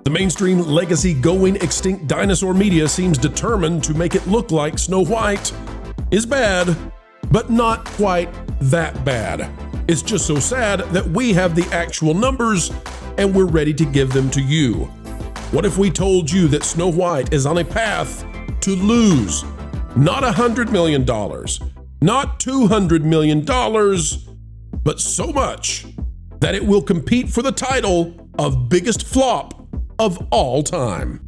The mainstream legacy going extinct dinosaur media seems determined to make it look like Snow White is bad, but not quite that bad. It's just so sad that we have the actual numbers and we're ready to give them to you. What if we told you that Snow White is on a path to lose not $100 million, not $200 million, but so much that it will compete for the title of biggest flop of all time?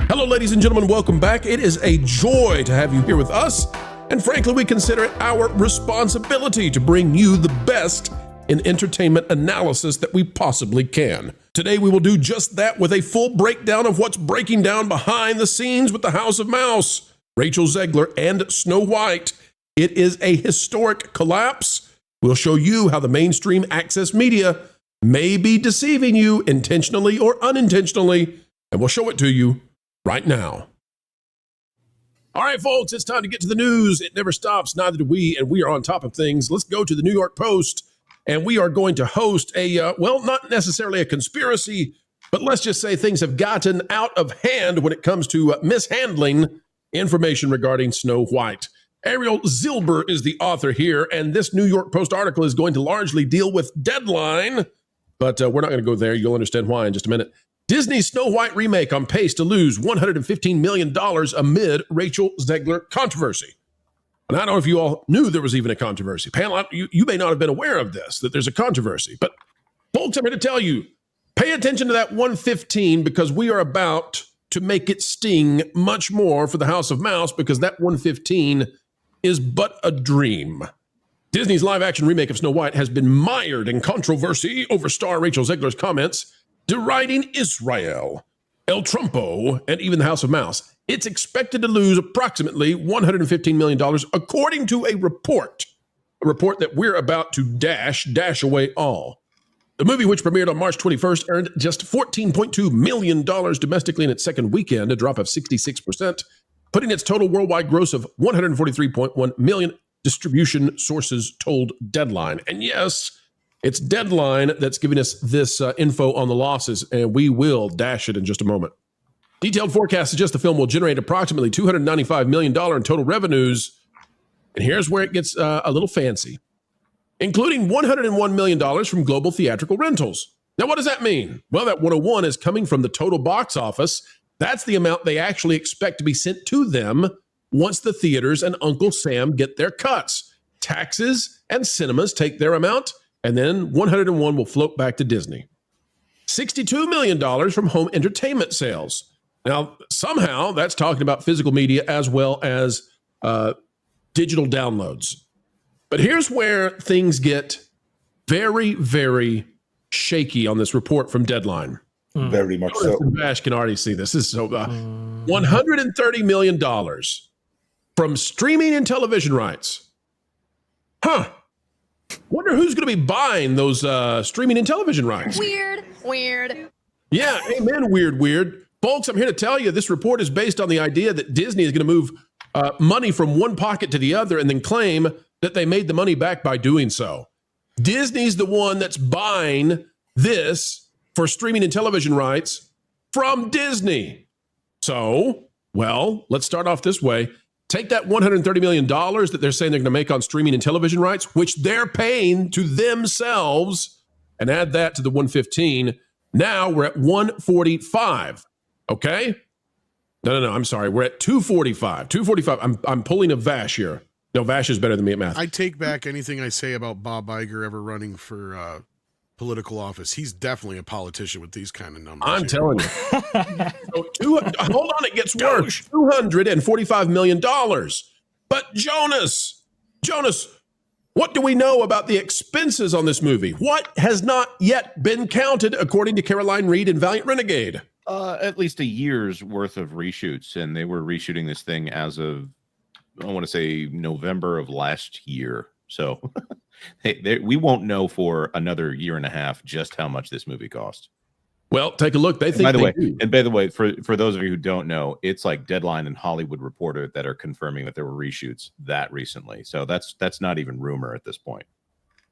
Hello, ladies and gentlemen, welcome back. It is a joy to have you here with us, and frankly, we consider it our responsibility to bring you the best in entertainment analysis that we possibly can. Today, we will do just that with a full breakdown of what's breaking down behind the scenes with the House of Mouse, Rachel Zegler, and Snow White. It is a historic collapse. We'll show you how the mainstream access media may be deceiving you intentionally or unintentionally, and we'll show it to you right now. All right, folks, it's time to get to the news. It never stops, neither do we, and we are on top of things. Let's go to the New York Post, and we are going to host a, well, not necessarily a conspiracy, but let's just say things have gotten out of hand when it comes to mishandling information regarding Snow White. Ariel Zilver is the author here, and this New York Post article is going to largely deal with Deadline, but we're not going to go there. You'll understand why in just a minute. Disney's Snow White remake on pace to lose $115 million amid Rachel Zegler controversy. And I don't know if you all knew there was even a controversy. Panel, you may not have been aware of this, that there's a controversy. But folks, I'm here to tell you, pay attention to that 115 because we are about to make it sting much more for the House of Mouse because that 115 is but a dream. Disney's live-action remake of Snow White has been mired in controversy over star Rachel Zegler's comments deriding Israel, El Trumpo, and even the House of Mouse. It's expected to lose approximately $115 million, according to a report that we're about to dash away all. The movie, which premiered on March 21st, earned just $14.2 million domestically in its second weekend, a drop of 66%, putting its total worldwide gross of $143.1 million, distribution sources told Deadline. And yes, it's Deadline that's giving us this info on the losses, and we will dash it in just a moment. Detailed forecast suggests the film will generate approximately $295 million in total revenues, and here's where it gets a little fancy, including $101 million from global theatrical rentals. Now, what does that mean? Well, that 101 is coming from the total box office. That's the amount they actually expect to be sent to them once the theaters and Uncle Sam get their cuts. Taxes and cinemas take their amount, and then 101 will float back to Disney. $62 million from home entertainment sales. Now, somehow that's talking about physical media as well as digital downloads. But here's where things get very, very shaky on this report from Deadline. Very much so. Vash can already see this. This is so $130 million from streaming and television rights. Huh. Wonder who's going to be buying those streaming and television rights. Weird. Yeah, amen, weird. Folks, I'm here to tell you this report is based on the idea that Disney is going to move money from one pocket to the other and then claim that they made the money back by doing so. Disney's the one that's buying this for streaming and television rights from Disney. So, well, let's start off this way. Take that $130 million that they're saying they're going to make on streaming and television rights, which they're paying to themselves, and add that to the 115. Now we're at 145. Okay? No. I'm sorry. We're at 245. 245. I'm pulling a Vash here. No, Vash is better than me at math. I take back anything I say about Bob Iger ever running for political office. He's definitely a politician with these kind of numbers. I'm telling you. Hold on, it gets worse. $245 million. But Jonas, what do we know about the expenses on this movie? What has not yet been counted, according to Caroline Reed in Valiant Renegade? At least a year's worth of reshoots, and they were reshooting this thing as of, I want to say, November of last year. So we won't know for another year and a half just how much this movie cost. Well, take a look. They think by the way, for those of you who don't know, it's like Deadline and Hollywood Reporter that are confirming that there were reshoots that recently. So that's not even rumor at this point.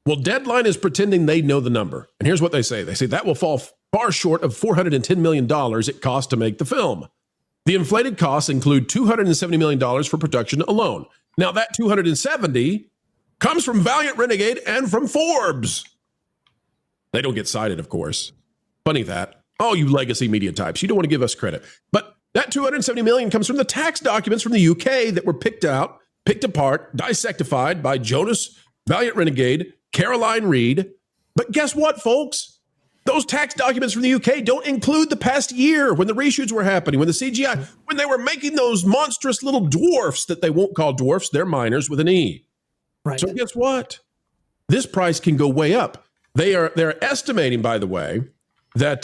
Well, Deadline is pretending they know the number. And here's what they say. They say that will fall far short of $410 million it cost to make the film. The inflated costs include $270 million for production alone. Now, that $270 comes from Valiant Renegade and from Forbes. They don't get cited, of course. Funny that. Oh, you legacy media types. You don't want to give us credit. But that $270 million comes from the tax documents from the UK that were picked apart, dissectified by Jonas, Valiant Renegade, Caroline Reed. But guess what, folks? Those tax documents from the UK don't include the past year when the reshoots were happening, when the CGI, when they were making those monstrous little dwarfs that they won't call dwarfs, they're minors with an E. Right. So guess what? This price can go way up. They're estimating, by the way, that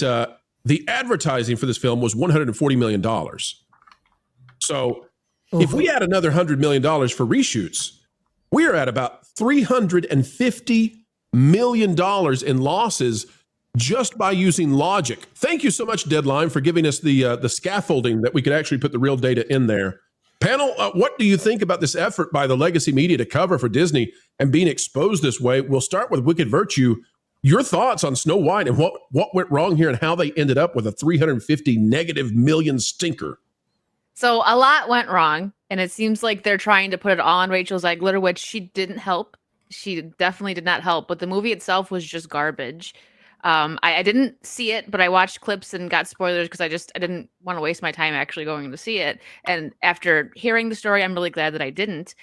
the advertising for this film was $140 million. So if we add another $100 million for reshoots, we are at about $350 million in losses just by using logic. Thank you so much, Deadline, for giving us the scaffolding that we could actually put the real data in there. Panel, what do you think about this effort by the legacy media to cover for Disney and being exposed this way? We'll start with Wicked Virtue. Your thoughts on Snow White and what went wrong here and how they ended up with a $350 million stinker? So a lot went wrong, and it seems like they're trying to put it all on Rachel Zegler, which she didn't help. She definitely did not help, but the movie itself was just garbage. I didn't see it, but I watched clips and got spoilers because I didn't want to waste my time actually going to see it. And after hearing the story, I'm really glad that I didn't.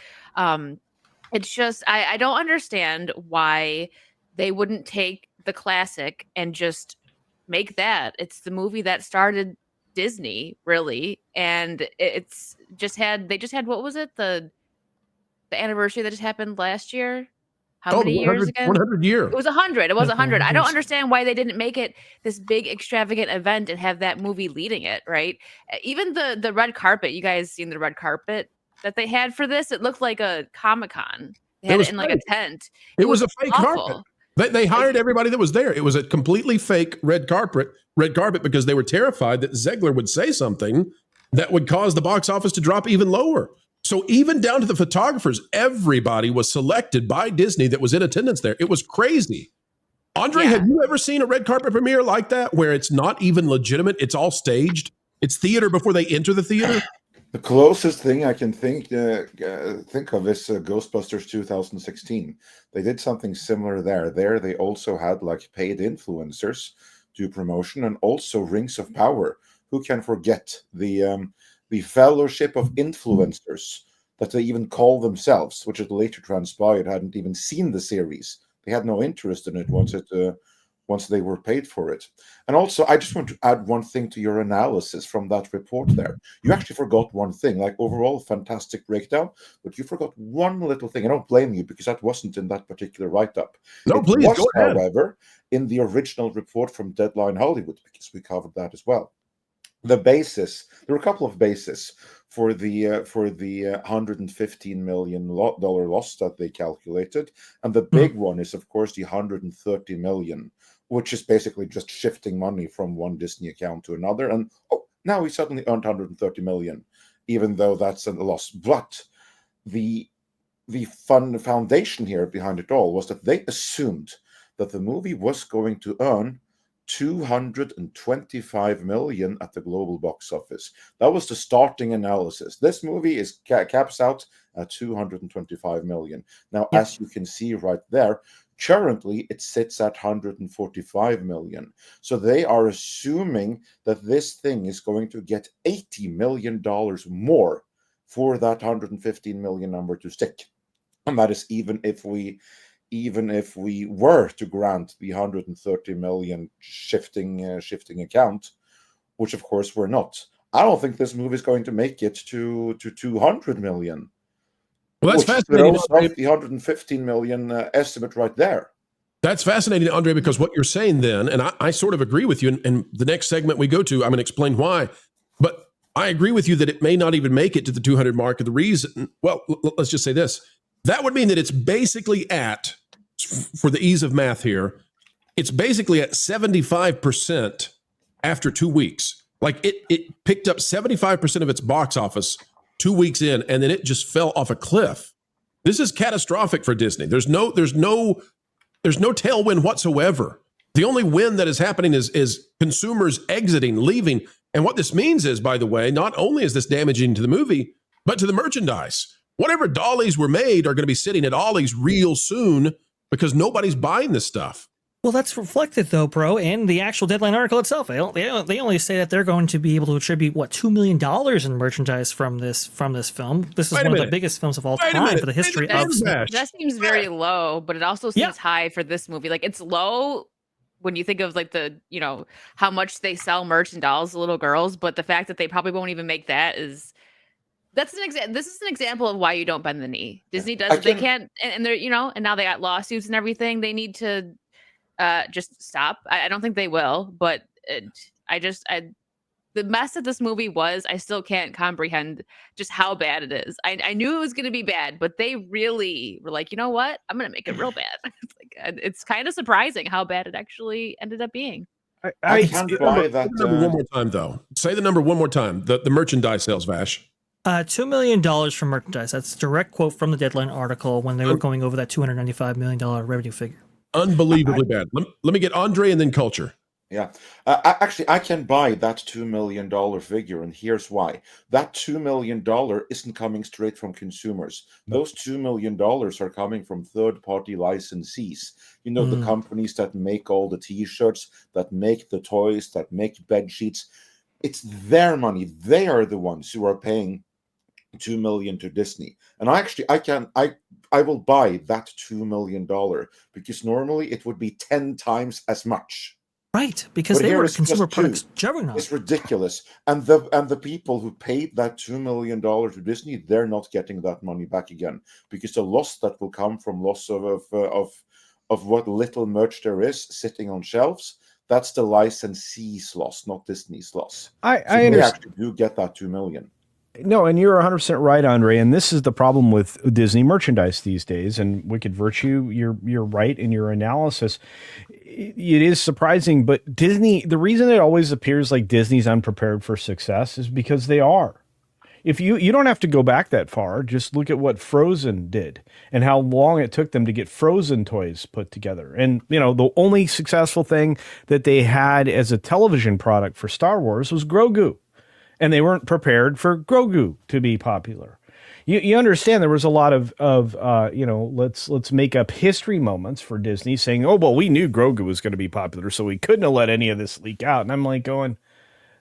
It's just, I don't understand why they wouldn't take the classic and just make that. It's the movie that started Disney, really. And it's just had, what was it? The anniversary that just happened last year? How many years again? 100 year. It was 100. It was 100. I don't understand why they didn't make it this big extravagant event and have that movie leading it, right? Even the red carpet, you guys seen the red carpet that they had for this? It looked like a Comic-Con. They had it in like a tent. It was a fake carpet. They hired everybody that was there. It was a completely fake red carpet because they were terrified that Zegler would say something that would cause the box office to drop even lower. So even down to the photographers, everybody was selected by Disney that was in attendance there. It was crazy. Andre, have you ever seen a red carpet premiere like that where it's not even legitimate? It's all staged. It's theater before they enter the theater. The closest thing I can think of is Ghostbusters 2016. They did something similar there. There they also had like paid influencers do promotion, and also Rings of Power. Who can forget the fellowship of influencers that they even call themselves, which it later transpired hadn't even seen the series. They had no interest in it once they were paid for it. And also, I just want to add one thing to your analysis from that report there. You actually forgot one thing, like overall fantastic breakdown, but you forgot one little thing. I don't blame you because that wasn't in that particular write-up. No, please, go ahead. However, in the original report from Deadline Hollywood, because we covered that as well. The basis, there were a couple of bases for the $115 million loss that they calculated, and the big one is of course the $130 million, which is basically just shifting money from one Disney account to another, and now we suddenly earned $130 million, even though that's a loss. But the foundation here behind it all was that they assumed that the movie was going to earn $225 million at the global box office. That was the starting analysis. This movie caps out at $225 million. Now, as you can see right there, currently it sits at $145 million. So they are assuming that this thing is going to get $80 million more for that $115 million number to stick. And that is even if we were to grant the $130 million shifting account, which of course we're not. I don't think this movie is going to make it to $200 million. Well, that's fascinating. The $115 million estimate right there. That's fascinating, Andre, because what you're saying then, and I sort of agree with you, and the next segment we go to, I'm going to explain why, but I agree with you that it may not even make it to the 200 mark. The reason, well, let's just say this. That would mean that it's basically at, for the ease of math here, it's basically at 75% after 2 weeks. Like it picked up 75% of its box office 2 weeks in, and then it just fell off a cliff. This is catastrophic for Disney. There's no There's no tailwind whatsoever. The only win that is happening is consumers exiting, leaving. And what this means is, by the way, not only is this damaging to the movie, but to the merchandise. Whatever dollies were made are going to be sitting at Ollie's real soon because nobody's buying this stuff. Well, that's reflected, though, bro, in the actual Deadline article itself. They only say that they're going to be able to attribute, what, $2 million in merchandise from this film. This is one of the biggest films of all time for the history of... That seems very low, but it also seems high for this movie. Like, it's low when you think of, like, the, you know, how much they sell merch and dolls to little girls, but the fact that they probably won't even make that is... This is an example of why you don't bend the knee. Disney they can't, and they're, you know, and now they got lawsuits and everything. They need to... just stop. I don't think they will, but the mess that this movie was, I still can't comprehend just how bad it is. I knew it was going to be bad, but they really were like, you know what? I'm going to make it real bad. It's kind of surprising how bad it actually ended up being. I can't buy that. Number one more time, though. Say the number one more time. The merchandise sales, Vash. $2 million from merchandise. That's a direct quote from the Deadline article when they were going over that $295 million revenue figure. Unbelievably bad. Let me get Andre and then Culture. Yeah. Actually, I can buy that $2 million figure, and here's why. That $2 million isn't coming straight from consumers. Those $2 million are coming from third-party licensees. You know, the companies that make all the T-shirts, that make the toys, that make bed sheets. It's their money. They are the ones who are paying $2 million to Disney. And I will buy that $2 million because normally it would be 10 times as much. Right, because they were a consumer products juggernaut. It's ridiculous. And the people who paid that $2 million to Disney, they're not getting that money back again. Because the loss that will come from loss of what little merch there is sitting on shelves, that's the licensee's loss, not Disney's loss. I understand. They actually do get that $2 million. No, and you're 100% right, Andre. And this is the problem with Disney merchandise these days. And Wicked Virtue, you're right in your analysis. It is surprising, but Disney, the reason it always appears like Disney's unprepared for success is because they are. If you don't have to go back that far, just look at what Frozen did and how long it took them to get Frozen toys put together. And, you know, the only successful thing that they had as a television product for Star Wars was Grogu. And they weren't prepared for Grogu to be popular. You understand there was a lot of let's make up history moments for Disney saying, oh, well, we knew Grogu was going to be popular, so we couldn't have let any of this leak out. And I'm like going,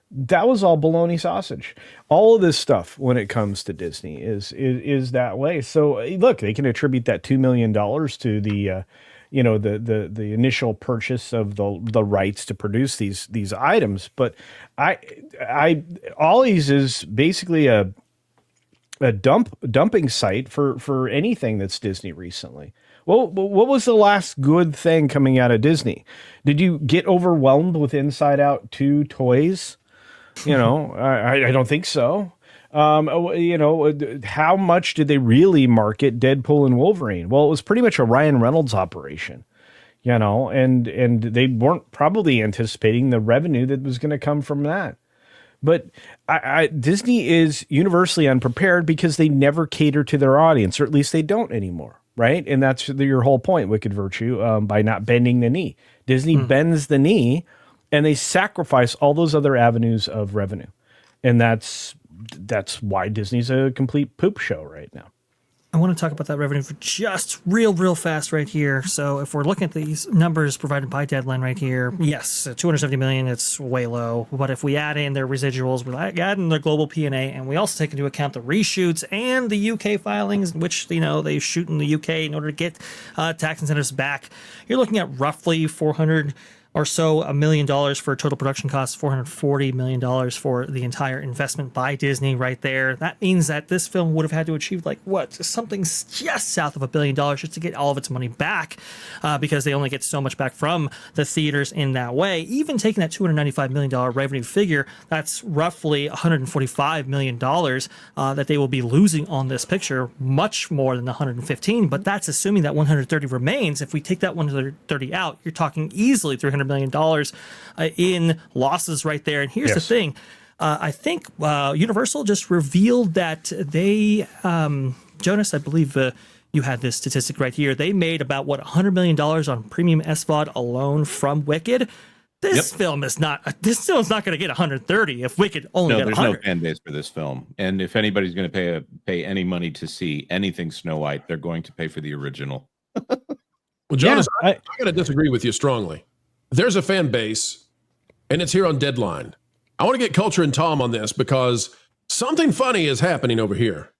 that was all baloney sausage. All of this stuff when it comes to Disney is that way. So look, they can attribute that $2 million to the the initial purchase of the rights to produce these items. But Ollie's is basically a dumping site for anything that's Disney recently. Well, what was the last good thing coming out of Disney? Did you get overwhelmed with Inside Out 2 toys? I don't think so. How much did they really market Deadpool and Wolverine? Well, it was pretty much a Ryan Reynolds operation, and they weren't probably anticipating the revenue that was going to come from that. But Disney is universally unprepared because they never cater to their audience, or at least they don't anymore, right? And that's your whole point, Wicked Virtue, by not bending the knee. Disney bends the knee, and they sacrifice all those other avenues of revenue. And that's why Disney's a complete poop show right now. I want to talk about that revenue for just real fast right here. So if we're looking at these numbers provided by Deadline right here, yes, $270 million, it's way low. But if we add in their residuals, we add in their global P&A, and we also take into account the reshoots and the UK filings, which, they shoot in the UK in order to get tax incentives back, you're looking at roughly $400 or so $1 million for total production costs, $440 million for the entire investment by Disney right there. That means that this film would have had to achieve something just south of $1 billion just to get all of its money back, because they only get so much back from the theaters in that way. Even taking that $295 million revenue figure, that's roughly $145 million that they will be losing on this picture, much more than the 115, but that's assuming that 130 remains. If we take that 130 out, you're talking easily $300 million in losses right there. And here's the thing. I think Universal just revealed that they, Jonas, I believe you had this statistic right here. They made about $100 million on premium SVOD alone from Wicked. This film is not going to get 130 if Wicked only got 100. There's no fan base for this film. And if anybody's going to pay any money to see anything Snow White, they're going to pay for the original. Well, Jonas, I'm going to disagree with you strongly. There's a fan base, and it's here on Deadline. I want to get Culture and Tom on this because something funny is happening over here.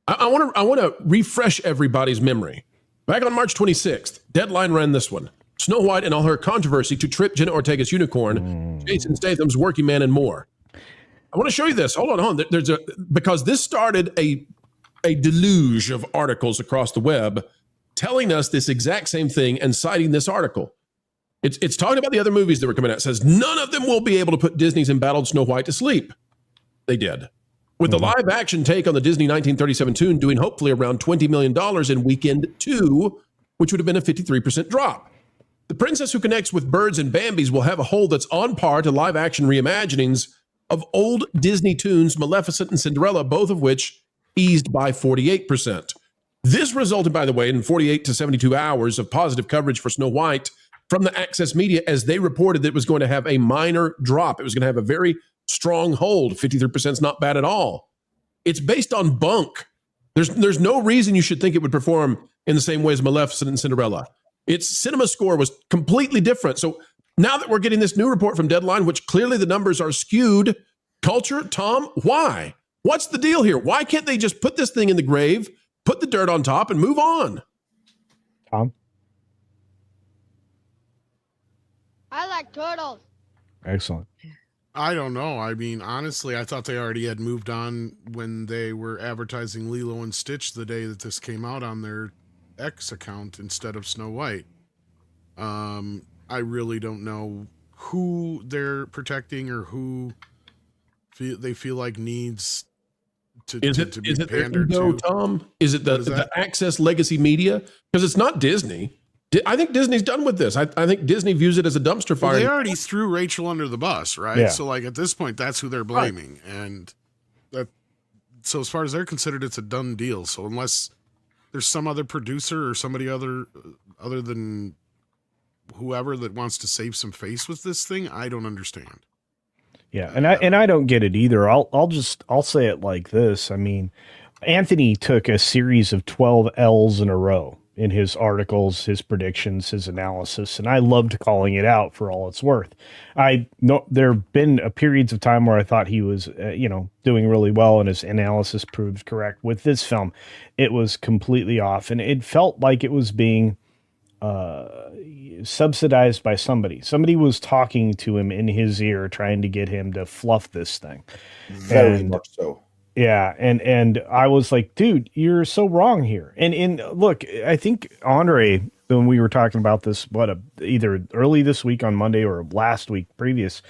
I want to refresh everybody's memory. Back on March 26th, Deadline ran this one. Snow White and all her controversy to trip Jenna Ortega's unicorn, Jason Statham's Working Man, and more. I want to show you this. Hold on. Because this started a deluge of articles across the web telling us this exact same thing and citing this article. It's talking about the other movies that were coming out. It says none of them will be able to put Disney's embattled Snow White to sleep. They did. With the live action take on the Disney 1937 tune doing hopefully around $20 million in weekend 2, which would have been a 53% drop. The princess who connects with birds and Bambis will have a hold that's on par to live action reimaginings of old Disney tunes, Maleficent and Cinderella, both of which eased by 48%. This resulted, by the way, in 48 to 72 hours of positive coverage for Snow White from the Access Media as they reported that it was going to have a minor drop. It was going to have a very strong hold. 53% is not bad at all. It's based on bunk. There's no reason you should think it would perform in the same way as Maleficent and Cinderella. Its cinema score was completely different. So now that we're getting this new report from Deadline, which clearly the numbers are skewed, Culture, Tom, why? What's the deal here? Why can't they just put this thing in the grave, put the dirt on top, and move on? Tom? I like turtles. Excellent. I don't know. I mean, honestly, I thought they already had moved on when they were advertising Lilo and Stitch the day that this came out on their X account instead of Snow White. I really don't know who they're protecting or who they feel like needs to be pandered to. Tom? Is it the Access Legacy Media? Because it's not Disney. I think Disney's done with this. I think Disney views it as a dumpster fire. Well, they already threw Rachel under the bus, right? Yeah. So, like, at this point, that's who they're blaming. Right. And so as far as they're considered, it's a done deal. So unless there's some other producer or somebody other than whoever that wants to save some face with this thing, I don't understand. Yeah, and I don't get it either. I'll say it like this. I mean, Anthony took a series of 12 L's in a row in his articles, his predictions, his analysis, and I loved calling it out for all it's worth. I know there have been periods of time where I thought he was, doing really well, and his analysis proved correct. With this film, it was completely off, and it felt like it was being subsidized by somebody. Somebody was talking to him in his ear, trying to get him to fluff this thing. Very much so. Yeah, and I was like, dude, you're so wrong here. And look, I think Andre, when we were talking about this, either early this week on Monday or last week previous,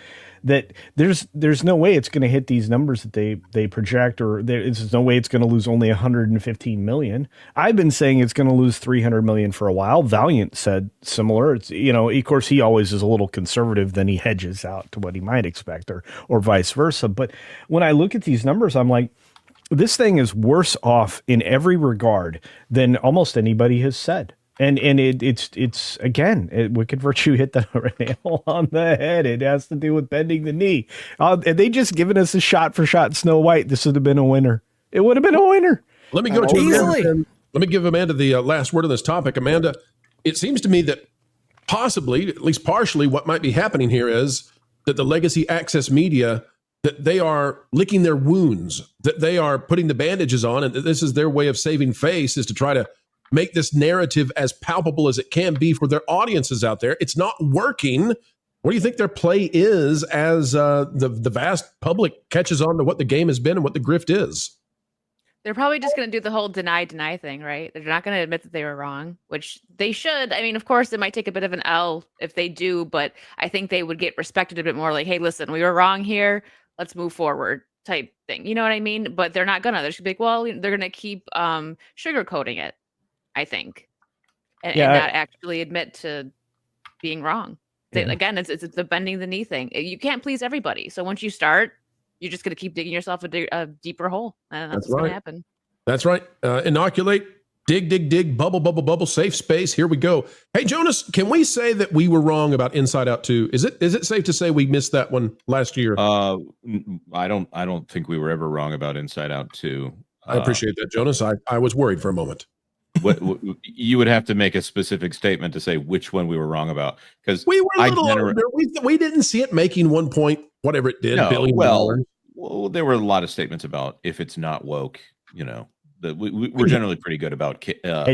that there's no way it's going to hit these numbers that they project, or there's no way it's going to lose only 115 million. I've been saying it's going to lose 300 million for a while. Valiant said similar. It's, of course he always is a little conservative, then he hedges out to what he might expect, or vice versa. But when I look at these numbers, I'm like, this thing is worse off in every regard than almost anybody has said. And it's again, Wicked Virtue hit the nail on the head. It has to do with bending the knee. And they just given us a shot for shot Snow White. This would have been a winner. It would have been a winner. Let me go to Amanda. Let me give Amanda the last word on this topic. Amanda, it seems to me that possibly, at least partially, what might be happening here is that the legacy Access Media, that they are licking their wounds, that they are putting the bandages on, and that this is their way of saving face, is to try to make this narrative as palpable as it can be for their audiences out there. It's not working. What do you think their play is as the vast public catches on to what the game has been and what the grift is? They're probably just going to do the whole deny thing, right? They're not going to admit that they were wrong, which they should. I mean, of course, it might take a bit of an L if they do, but I think they would get respected a bit more. Like, hey, listen, we were wrong here. Let's move forward type thing. You know what I mean? But they're not going to. They're just going to be like, well, they're going to keep sugarcoating it, I think, and not actually admit to being wrong. Again, it's the bending the knee thing. You can't please everybody. So once you start, you're just going to keep digging yourself a deeper hole. And that's what's going to happen. That's right. Inoculate Dig, dig, dig, bubble, bubble, bubble, safe space. Here we go. Hey, Jonas, can we say that we were wrong about Inside Out 2? Is it safe to say we missed that one last year? I don't think we were ever wrong about Inside Out 2. I appreciate that, Jonas. I was worried for a moment. What you would have to make a specific statement to say which one we were wrong about, because we were a little under. We didn't see it making 1 point whatever it did billion dollars. Well, there were a lot of statements about if it's not woke, we're generally pretty good about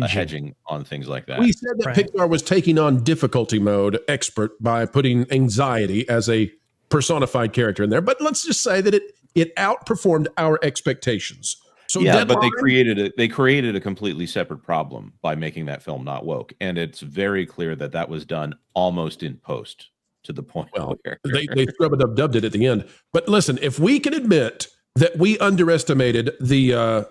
hedging on things like that. We said that Pixar was taking on difficulty mode expert by putting anxiety as a personified character in there, but let's just say that it outperformed our expectations. So yeah, but they created a completely separate problem by making that film not woke, and it's very clear that was done almost in post to the point where they scrub-a-dub-dubbed it at the end. But listen, if we can admit that we underestimated the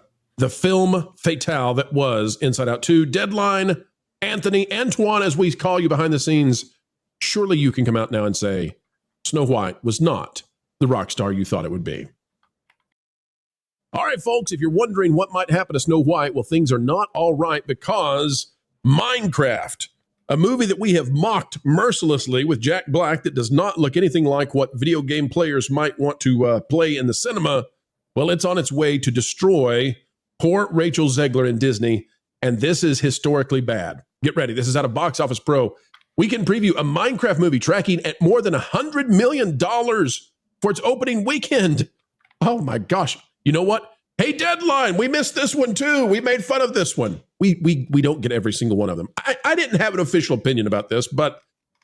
film fatale that was Inside Out 2, Deadline, Anthony, Antoine, as we call you behind the scenes, surely you can come out now and say Snow White was not the rock star you thought it would be. All right, folks, if you're wondering what might happen to Snow White, well, things are not all right because Minecraft, a movie that we have mocked mercilessly with Jack Black that does not look anything like what video game players might want to play in the cinema, well, it's on its way to destroy poor Rachel Zegler and Disney, and this is historically bad. Get ready. This is out of Box Office Pro. We can preview a Minecraft movie tracking at more than $100 million for its opening weekend. Oh, my gosh. You know what? Hey, Deadline, we missed this one too. We made fun of this one. We don't get every single one of them. I didn't have an official opinion about this, but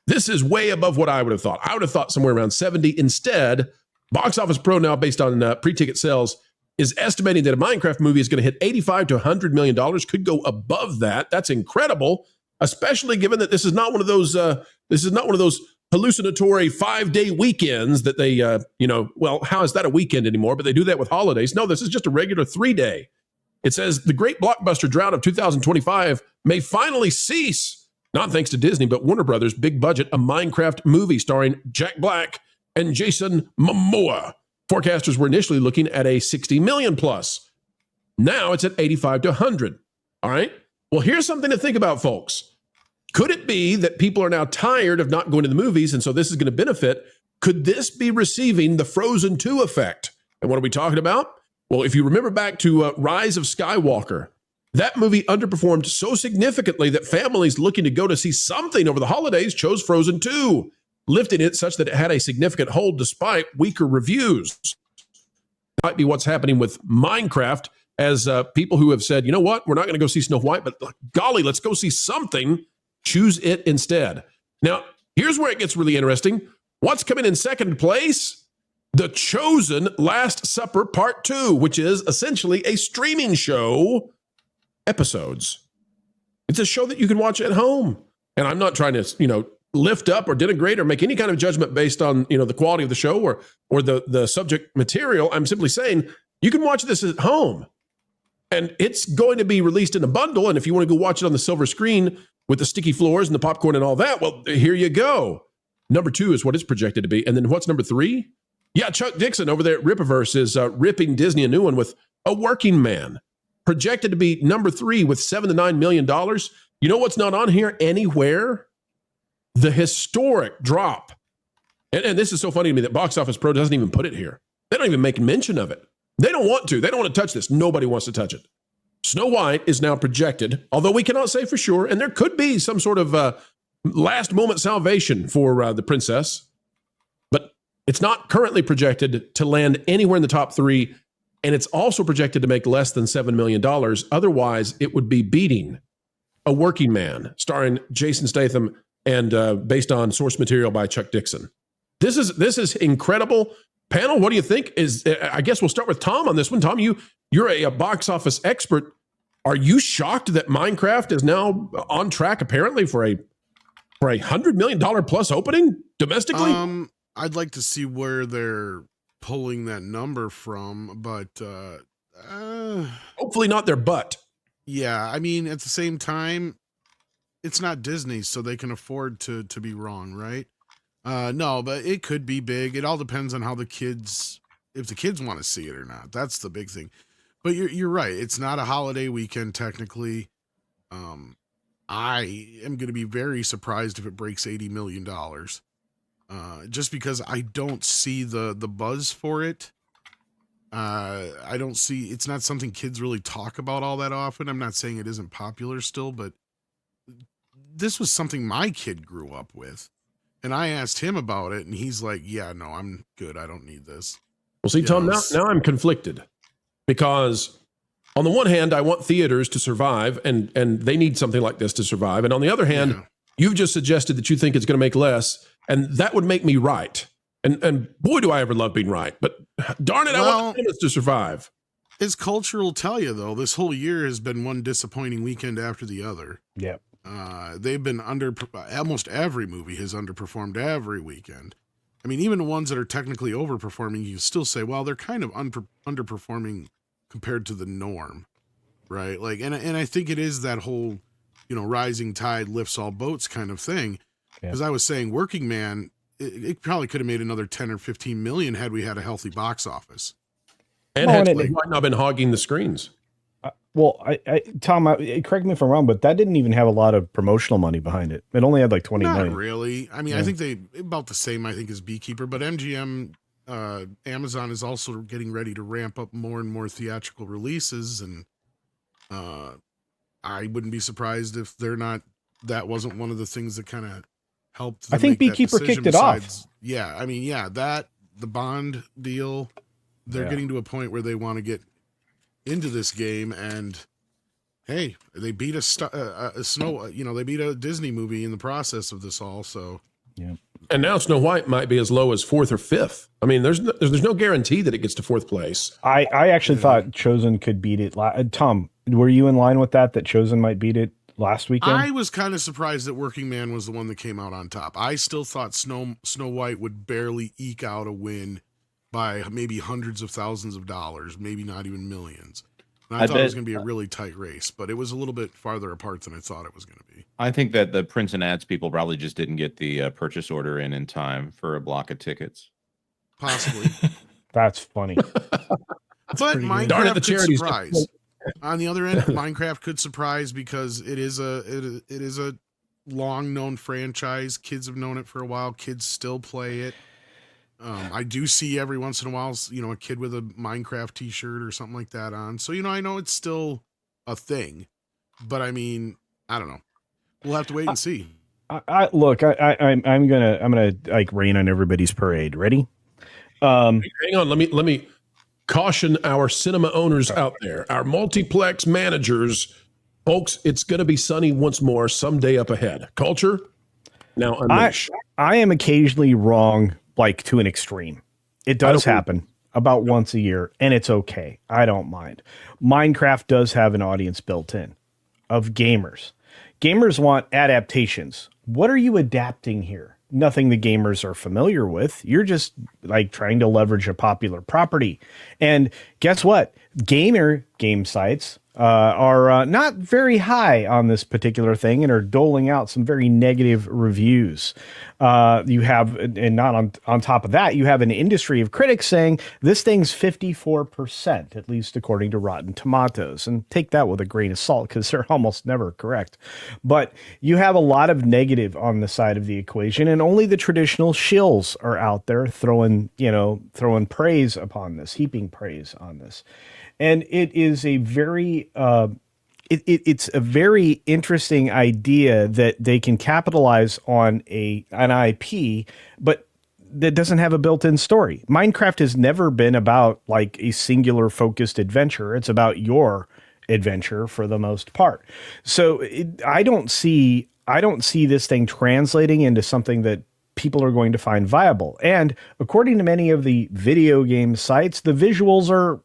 this is way above what I would have thought. I would have thought somewhere around 70. Instead, Box Office Pro now, based on pre-ticket sales, is estimating that a Minecraft movie is going to hit $85 to $100 million. Could go above that. That's incredible, especially given that this is not one of those hallucinatory 5-day weekends that they, well, how is that a weekend anymore? But they do that with holidays. No, this is just a regular 3-day. It says the great blockbuster drought of 2025 may finally cease, not thanks to Disney, but Warner Brothers' big budget, a Minecraft movie starring Jack Black and Jason Momoa. Forecasters were initially looking at a 60 million plus. Now it's at 85 to 100. All right. Well, here's something to think about, folks. Could it be that people are now tired of not going to the movies, and so this is going to benefit? Could this be receiving the Frozen 2 effect? And what are we talking about? Well, if you remember back to Rise of Skywalker, that movie underperformed so significantly that families looking to go to see something over the holidays chose Frozen 2, lifting it such that it had a significant hold despite weaker reviews. Might be what's happening with Minecraft, as people who have said, you know what, we're not going to go see Snow White, but golly, let's go see something. Choose it instead. Now, here's where it gets really interesting. What's coming in second place? The Chosen Last Supper Part 2, which is essentially a streaming show, episodes. It's a show that you can watch at home. And I'm not trying to, lift up or denigrate or make any kind of judgment based on, the quality of the show or the subject material. I'm simply saying you can watch this at home. And it's going to be released in a bundle. And if you want to go watch it on the silver screen with the sticky floors and the popcorn and all that, well, here you go. Number 2 is what it's projected to be. And then what's number 3? Yeah, Chuck Dixon over there at Rippaverse is ripping Disney a new one with A Working Man, projected to be number 3 with $7 to $9 million. You know what's not on here anywhere? The historic drop. And this is so funny to me that Box Office Pro doesn't even put it here. They don't even make mention of it. They don't want to. They don't want to touch this. Nobody wants to touch it. Snow White is now projected, although we cannot say for sure, and there could be some sort of last moment salvation for the princess, but it's not currently projected to land anywhere in the top 3, and it's also projected to make less than $7 million. Otherwise, it would be beating A Working Man, starring Jason Statham and based on source material by Chuck Dixon. This is incredible. Panel, what do you think? I guess we'll start with Tom on this one. Tom, you're a box office expert. Are you shocked that Minecraft is now on track apparently for a $100 million plus opening domestically? I'd like to see where they're pulling that number from, but hopefully not their butt. Yeah, I mean, at the same time, it's not Disney, so they can afford to be wrong, right? No, but it could be big. It all depends on how if the kids want to see it or not. That's the big thing. But you're right. It's not a holiday weekend technically. I am going to be very surprised if it breaks $80 million. Just because I don't see the buzz for it. I don't see, it's not something kids really talk about all that often. I'm not saying it isn't popular still, but this was something my kid grew up with. And I asked him about it, and he's like, yeah, no, I'm good. I don't need this. Well, see, Tom, now I'm conflicted because on the one hand, I want theaters to survive and they need something like this to survive. And on the other hand, you've just suggested that you think it's going to make less, and that would make me right. And boy, do I ever love being right. But darn it, I want this to survive. As culture will tell you, though, this whole year has been one disappointing weekend after the other. Yep. They've been almost every movie has underperformed every weekend. I mean, even the ones that are technically overperforming, you still say, well, they're kind of underperforming compared to the norm, right? Like, and I think it is that whole, rising tide lifts all boats kind of thing. Because I was saying, Working Man, it probably could have made another 10 or 15 million had we had a healthy box office. And it might not have been hogging the screens. Well, Tom, correct me if I'm wrong, but that didn't even have a lot of promotional money behind it. It only had like 20 million. Not really. I mean, I think they about the same, I think, as Beekeeper, but MGM, Amazon is also getting ready to ramp up more and more theatrical releases. And I wouldn't be surprised if that wasn't one of the things that kind of helped. I think Beekeeper kicked it off. Yeah. I mean, the Bond deal, they're getting to a point where they want to get into this game, and hey, they beat they beat a Disney movie in the process of this all. So and now Snow White might be as low as 4th or 5th. I mean, there's no guarantee that it gets to 4th place. I actually thought Chosen could beat it. Tom, were you in line with that Chosen might beat it last weekend? I was kind of surprised that Working Man was the one that came out on top. I still thought Snow White would barely eke out a win by maybe hundreds of thousands of dollars, maybe not even millions. And I thought it was going to be a really tight race, but it was a little bit farther apart than I thought it was going to be. I think that the Prince and Ads people probably just didn't get the purchase order in time for a block of tickets. Possibly. That's funny. But Minecraft could surprise. On the other end, Minecraft could surprise because it is a long known franchise. Kids have known it for a while. Kids still play it. I do see every once in a while, a kid with a Minecraft t-shirt or something like that on. So, I know it's still a thing, but I mean, I don't know. We'll have to wait and see. I'm gonna like rain on everybody's parade. Ready? Hang on. Let me caution our cinema owners out there, our multiplex managers, folks. It's going to be sunny once more someday up ahead. Culture. Now, unleash. I am occasionally wrong, like to an extreme. It does happen about once a year, and it's okay. I don't mind. Minecraft does have an audience built in of gamers. Gamers want adaptations. What are you adapting here? Nothing the gamers are familiar with. You're just like trying to leverage a popular property. And guess what? Game sites are not very high on this particular thing and are doling out some very negative reviews. You have, and not on top of that, you have an industry of critics saying this thing's 54%, at least according to Rotten Tomatoes. And take that with a grain of salt because they're almost never correct. But you have a lot of negative on the side of the equation, and only the traditional shills are out there throwing praise upon this, heaping praise on this. And it is a very, it's a very interesting idea that they can capitalize on an IP, but that doesn't have a built-in story. Minecraft has never been about like a singular focused adventure. It's about your adventure for the most part. So I don't see this thing translating into something that people are going to find viable. And according to many of the video game sites, the visuals are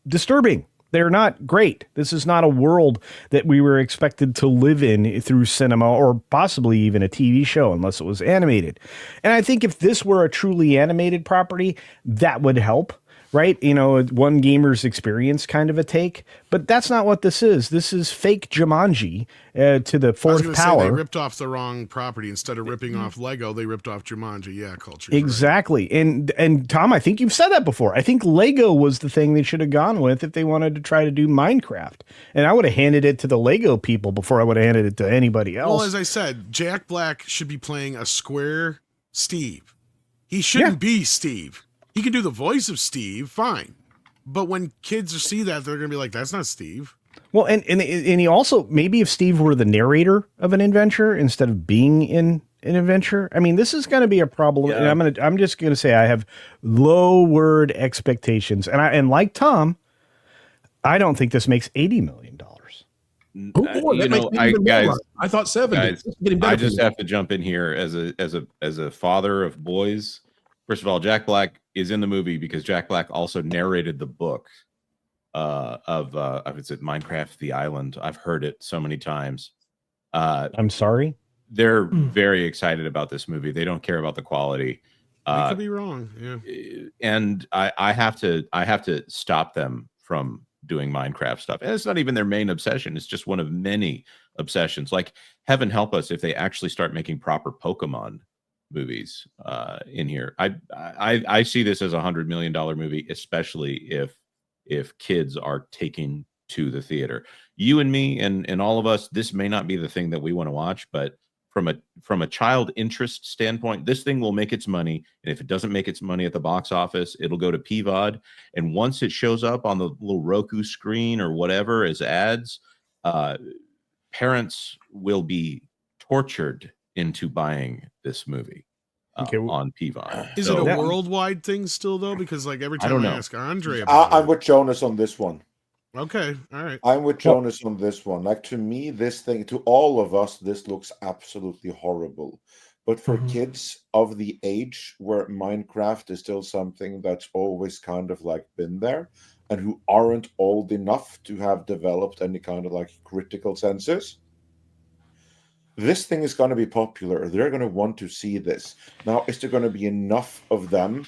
disturbing. They're not great. This is not a world that we were expected to live in through cinema or possibly even a TV show unless it was animated. And I think if this were a truly animated property, that would help, right? One gamer's experience kind of a take, but that's not what this is. This is fake Jumanji to the I was fourth going to say power. they ripped off the wrong property. Instead of ripping off Lego, they ripped off Jumanji. Yeah, culture. Exactly. Right. And Tom, I think you've said that before. I think Lego was the thing they should have gone with if they wanted to try to do Minecraft. And I would have handed it to the Lego people before I would have handed it to anybody else. Well, as I said, Jack Black should be playing a square Steve. He shouldn't be Steve. He can do the voice of Steve, fine. But when kids see that, they're going to be like, that's not Steve. Well, and he also, maybe if Steve were the narrator of an adventure instead of being in an adventure, I mean, this is going to be a problem. Yeah. And I'm just going to say I have lowered expectations. And like Tom, I don't think this makes $80 million. I thought 70. Guys, I just have to jump in here as a father of boys. First of all, Jack Black is in the movie because Jack Black also narrated the book of is it Minecraft the Island. I've heard it so many times. I'm sorry. They're very excited about this movie. They don't care about the quality. I could be wrong. Yeah. And I have to stop them from doing Minecraft stuff. And it's not even their main obsession. It's just one of many obsessions. Like, heaven help us if they actually start making proper Pokemon movies in here. I see this as $100 million movie, especially if kids are taking to the theater. You and me and all of us, this may not be the thing that we want to watch, but from a child interest standpoint, this thing will make its money. And if it doesn't make its money at the box office, it'll go to PVOD. And once it shows up on the little Roku screen or whatever as ads, parents will be tortured into buying this movie on PVOD. Is it a worldwide thing still, though? Because like every time I ask Andre about I'm with Jonas on this one. Okay, all right. I'm with Jonas on this one. Like, to me, this thing, to all of us, this looks absolutely horrible. But for kids of the age where Minecraft is still something that's always kind of like been there, and who aren't old enough to have developed any kind of like critical senses, this thing is going to be popular. They're going to want to see this. Now, is there going to be enough of them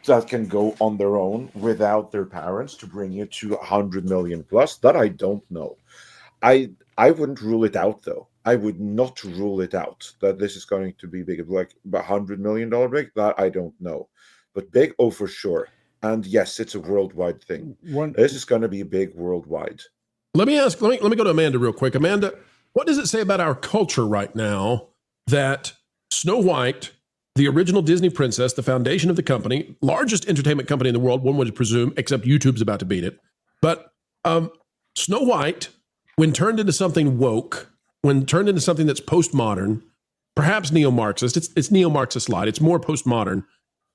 that can go on their own without their parents to bring it to 100 million plus? That I don't know. I wouldn't rule it out, though. I would not rule it out that this is going to be big, like $100 million big. That I don't know, but big, oh for sure. And yes, it's a worldwide thing. This is going to be big worldwide. Let me go to Amanda real quick. Amanda, what does it say about our culture right now that Snow White, the original Disney princess, the foundation of the company, largest entertainment company in the world, one would presume, except YouTube's about to beat it. But Snow White, when turned into something woke, when turned into something that's postmodern, perhaps neo-Marxist, it's neo-Marxist light, it's more postmodern.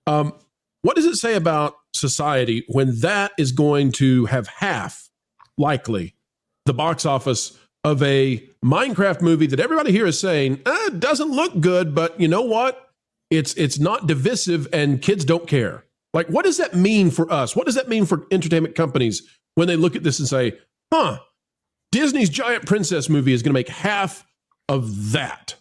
What does it say about society when that is going to have half, likely, the box office of a Minecraft movie that everybody here is saying, it doesn't look good, but you know what? It's not divisive and kids don't care. Like, what does that mean for us? What does that mean for entertainment companies when they look at this and say, Disney's giant princess movie is going to make half of that?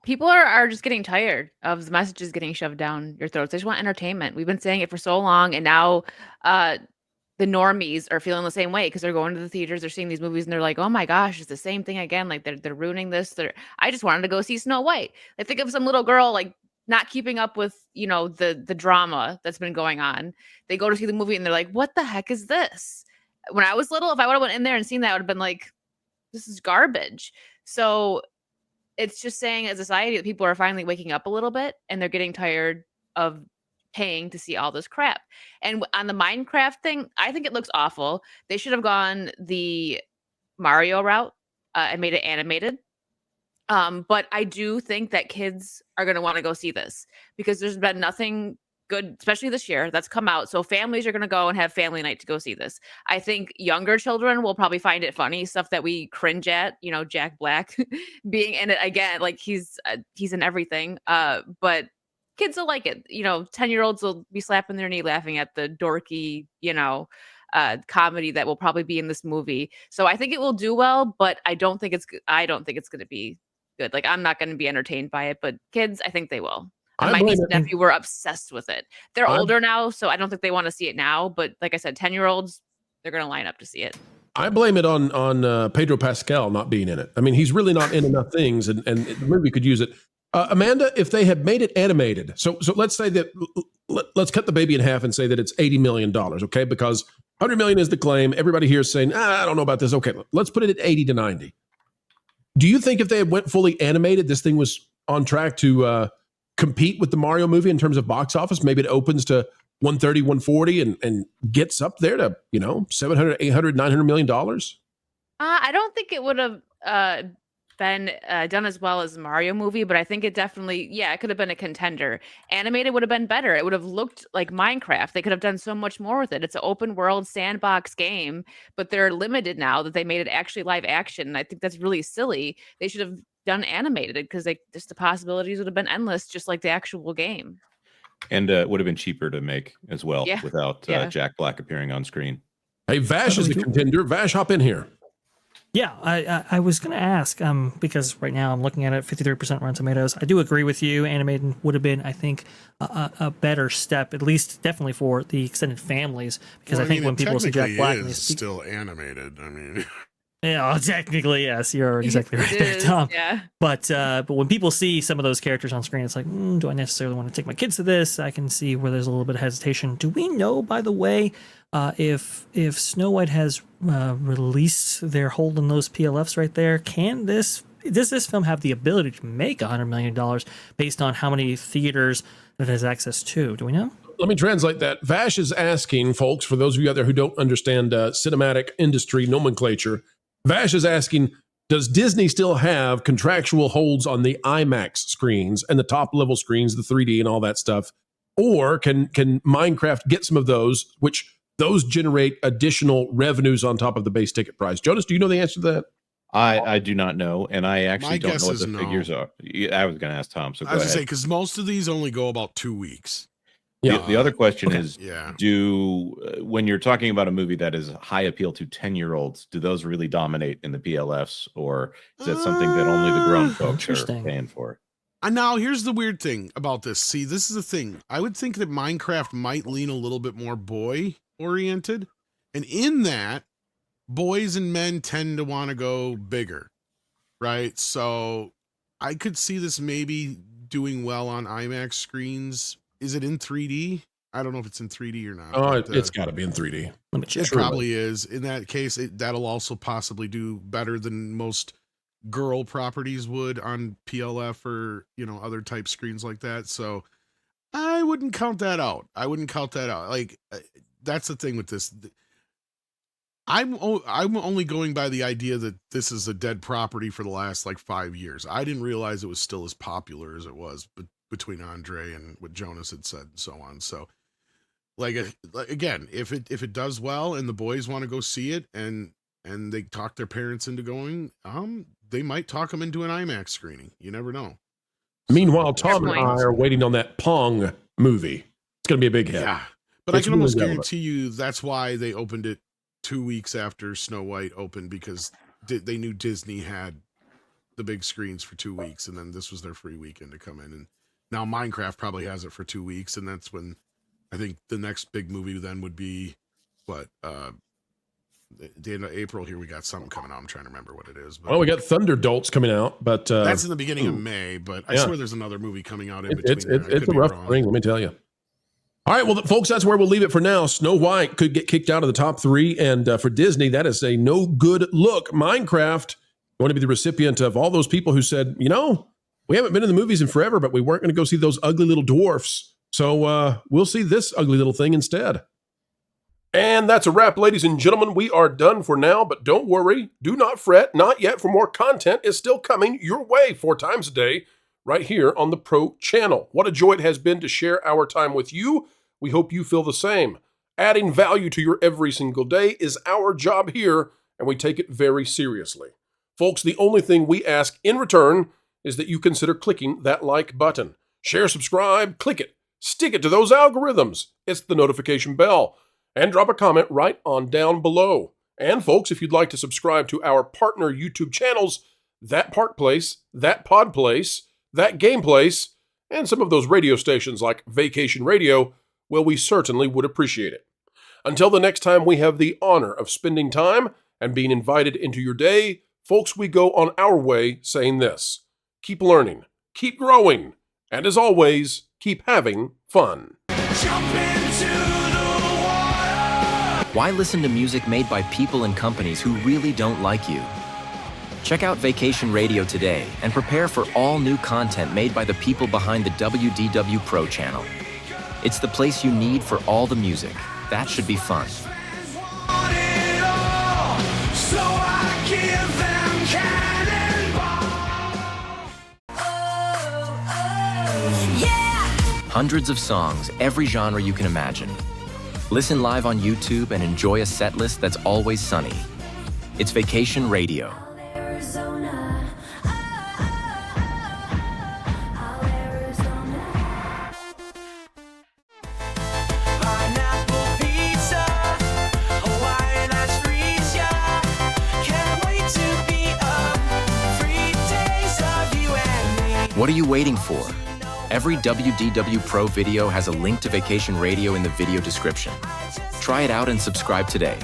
People are just getting tired of the messages getting shoved down your throats. They just want entertainment. We've been saying it for so long, and now the normies are feeling the same way because they're going to the theaters, they're seeing these movies, and they're like, "Oh my gosh, it's the same thing again!" Like they're ruining this. I just wanted to go see Snow White. I think of some little girl like not keeping up with the drama that's been going on. They go to see the movie and they're like, "What the heck is this?" When I was little, if I would have went in there and seen that, I would have been like, "This is garbage." So it's just saying as a society that people are finally waking up a little bit and they're getting tired of paying to see all this crap. And on the Minecraft thing, I think it looks awful. They should have gone the Mario route and made it animated. But I do think that kids are going to want to go see this because there's been nothing good, especially this year, that's come out. So families are going to go and have family night to go see this. I think younger children will probably find it funny, stuff that we cringe at, Jack Black being in it again, like he's in everything. But kids will like it. 10-year-olds will be slapping their knee laughing at the dorky, comedy that will probably be in this movie. So I think it will do well, but I don't think it's going to be good. Like, I'm not going to be entertained by it, but kids, I think they will. And I my blame niece it- and nephew were obsessed with it. They're I'm- older now, so I don't think they want to see it now. But like I said, 10-year-olds, they're going to line up to see it. I blame it on Pedro Pascal not being in it. I mean, he's really not in enough things, and the movie could use it. Amanda, if they had made it animated, so let's say that let's cut the baby in half and say that it's $80 million, okay? Because $100 million is the claim. Everybody here is saying, I don't know about this. Okay, let's put it at 80 to 90. Do you think if they had went fully animated, this thing was on track to compete with the Mario movie in terms of box office? Maybe it opens to 130, 140 and gets up there to, 700, 800, 900 million dollars? I don't think it would have been done as well as Mario movie, but I think it definitely, it could have been a contender. Animated would have been better. It would have looked like Minecraft. They could have done so much more with it. It's an open world sandbox game, but they're limited now that they made it actually live action. And I think that's really silly. They should have done animated because the possibilities would have been endless, just like the actual game. And it would have been cheaper to make as well without Jack Black appearing on screen. Hey, Vash is a contender. Vash, hop in here. Yeah, I was going to ask, because right now I'm looking at it, 53% Rotten Tomatoes. I do agree with you. Animated would have been, I think, a better step, at least definitely for the extended families, because I think when people see Jack Black, it's still animated. I mean, yeah, technically, yes, you're exactly right there, Tom. Yeah. But when people see some of those characters on screen, it's like, do I necessarily want to take my kids to this? I can see where there's a little bit of hesitation. Do we know, by the way, if Snow White has released their hold on those PLFs right there? Does this film have the ability to make $100 million based on how many theaters that it has access to? Do we know? Let me translate that. Vash is asking, folks, for those of you out there who don't understand cinematic industry nomenclature, Vash is asking, does Disney still have contractual holds on the IMAX screens and the top level screens, the 3D and all that stuff? Or can Minecraft get some of those, which those generate additional revenues on top of the base ticket price? Jonas, do you know the answer to that? I do not know, and I actually don't know what the no. figures are. I was going to ask Tom, so go I was ahead. going to say, because most of these only go about 2 weeks. Yeah. The other question is, Yeah. when you're talking about a movie that is high appeal to 10-year-olds, do those really dominate in the PLFs, or is that something that only the grown folks are paying for? And now here's the weird thing about this. See, this is the thing. I would think that Minecraft might lean a little bit more boy oriented. And in that, boys and men tend to want to go bigger, right? So I could see this maybe doing well on IMAX screens. Is it in 3D? I don't know if it's in 3D or not. Oh, but, it's got to be in 3D. Let me check. it probably is. In that case, that'll also possibly do better than most girl properties would on PLF or, other type screens like that. So I wouldn't count that out. Like, that's the thing with this. I'm only going by the idea that this is a dead property for the last 5 years. I didn't realize it was still as popular as it was between Andre and what Jonas had said and so on. So again, if it does well and the boys want to go see it and they talk their parents into going, they might talk them into an IMAX screening. You never know. Meanwhile, Tom and I are waiting on that Pong movie. It's going to be a big hit. Yeah. But It's I can almost really relevant. guarantee you that's why they opened it 2 weeks after Snow White opened, because they knew Disney had the big screens for 2 weeks, and then this was their free weekend to come in. And now Minecraft probably has it for 2 weeks, and that's when I think the next big movie then would be the end of April. Here we got something coming out. I'm trying to remember what it is. But Well, we got Thunderdolts coming out, but that's in the beginning of May. But I swear there's another movie coming out in between. It's a rough spring, let me tell you. All right, well, folks, that's where we'll leave it for now. Snow White could get kicked out of the top 3, and for Disney, that is a no good look. Minecraft going to be the recipient of all those people who said, we haven't been in the movies in forever, but we weren't going to go see those ugly little dwarfs. So we'll see this ugly little thing instead. And that's a wrap, ladies and gentlemen. We are done for now, but don't worry. Do not fret. Not yet, for more content is still coming your way 4 times a day right here on the Pro Channel. What a joy it has been to share our time with you. We hope you feel the same. Adding value to your every single day is our job here, and we take it very seriously. Folks, the only thing we ask in return is that you consider clicking that like button. Share, subscribe, click it. Stick it to those algorithms. It's the notification bell. And drop a comment right on down below. And folks, if you'd like to subscribe to our partner YouTube channels, That Park Place, That Pod Place, That Game Place, and some of those radio stations like Vacation Radio, well, we certainly would appreciate it. Until the next time we have the honor of spending time and being invited into your day, folks, we go on our way saying this: keep learning, keep growing, and as always, keep having fun. Why listen to music made by people and companies who really don't like you? Check out Vacation Radio today and prepare for all new content made by the people behind the WDW Pro Channel. It's the place you need for all the music. That should be fun. Hundreds of songs, every genre you can imagine. Listen live on YouTube and enjoy a set list that's always sunny. It's Vacation Radio. What are you waiting for? Every WDW Pro video has a link to Vacation Radio in the video description. Try it out and subscribe today.